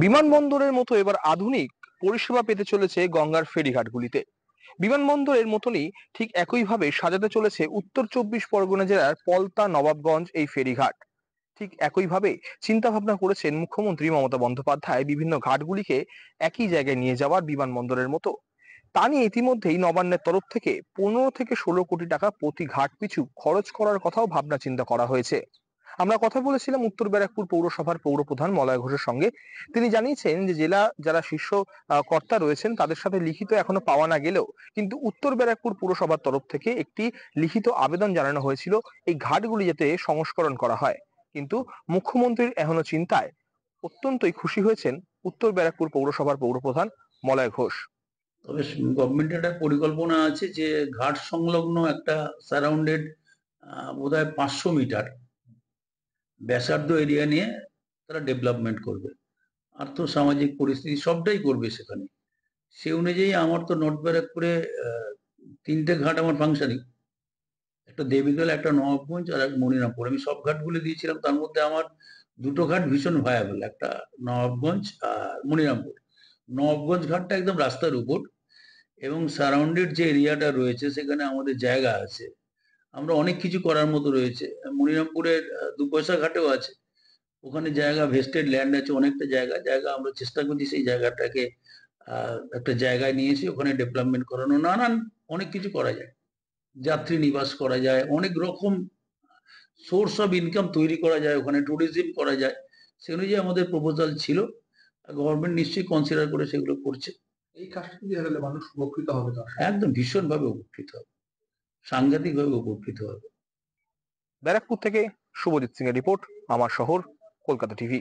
বিমানবন্দরের মতো এবার আধুনিক পরিষেবা পেতে চলেছে গঙ্গার ফেরিঘাটগুলিতে। বিমানবন্দরের মতনই ঠিক একইভাবে সাজাতে চলেছে উত্তর চব্বিশ পরগনা জেলার পলতা নবাবগঞ্জ এই ফেরিঘাট। ঠিক একইভাবে চিন্তা ভাবনা করেছেন মুখ্যমন্ত্রী মমতা বন্দ্যোপাধ্যায় বিভিন্ন ঘাটগুলিকে একই জায়গায় নিয়ে যাওয়ার বিমানবন্দরের মতো। তা নিয়ে ইতিমধ্যেই নবান্নের তরফ থেকে 15 থেকে 16 কোটি টাকা প্রতি ঘাট পিছু খরচ করার কথাও ভাবনা চিন্তা করা হয়েছে। আমরা কথা বলেছিলাম উত্তর ব্যারাকপুর পৌরসভার পৌরপ্রধান মলয় ঘোষের সঙ্গে। তিনি জানিয়েছেন যে জেলা যারা শীর্ষ কর্তা রয়েছেন তাদের সাথে লিখিত এখনো পাওয়া না গেলেও কিন্তু উত্তর ব্যারাকপুর পুরসভার তরফ থেকে একটি লিখিত আবেদন জানানো হয়েছিল এই ঘাটগুলি যাতে সংস্করণ করা হয়। কিন্তু মুখ্যমন্ত্রীর এখনো চিন্তায় অত্যন্তই খুশি হয়েছেন উত্তর ব্যারাকপুর পৌরসভার পৌরপ্রধান মলয় ঘোষ। তবে গভর্নমেন্টের একটা পরিকল্পনা আছে যে ঘাট সংলগ্ন একটা সারাউন্ডেড বোধহয় 500 মিটার ব্যাসার্ধ এরিয়া নিয়ে তারা ডেভেলপমেন্ট করবে। আর্থ সামাজিক পরিস্থিতি সবটাই করবে সেখানে। সে অনুযায়ী আমার তো নর্থ ব্যারাকপুরে 3টে ঘাট আমার ফাংশনিং, একটা দেবীদল, একটা নবাবগঞ্জ আর এক মনিরামপুর। আমি সব ঘাটগুলো দিয়েছিলাম, তার মধ্যে আমার 2টো ঘাট ভীষণ ভায়াবল, একটা নবাবগঞ্জ আর মনিরামপুর। নবাবগঞ্জ ঘাটটা একদম রাস্তার উপর এবং সারাউন্ডেড যে এরিয়াটা রয়েছে সেখানে আমাদের জায়গা আছে, আমরা অনেক কিছু করার মতো রয়েছে। মনিরামপুরের 2 পয়সা ঘাটেও আছে, ওখানে জায়গা, ভেস্টেড ল্যান্ড আছে, অনেকটা জায়গা আমরা চেষ্টা করছি সেই জায়গাটাকে একটা জায়গায় নিয়ে এসে ওখানে ডেভেলপমেন্ট করানো। নানান অনেক কিছু করা যায়, যাত্রী নিবাস করা যায়, অনেক রকম সোর্স অফ ইনকাম তৈরি করা যায়, ওখানে ট্যুরিজম করা যায়। সে অনুযায়ী আমাদের প্রপোজাল ছিল, গভর্নমেন্ট নিশ্চয়ই কনসিডার করে সেগুলো করছে। এই কাজটা যদি হলে মানুষ উপকৃত হবে, তো একদম ভীষণভাবে উপকৃত হবে, সাংঘাতিকভাবে উপকৃত হবে। ব্যারাকপুর থেকে শুভজিৎ সিং এর রিপোর্ট, আমার শহর কলকাতা টিভি।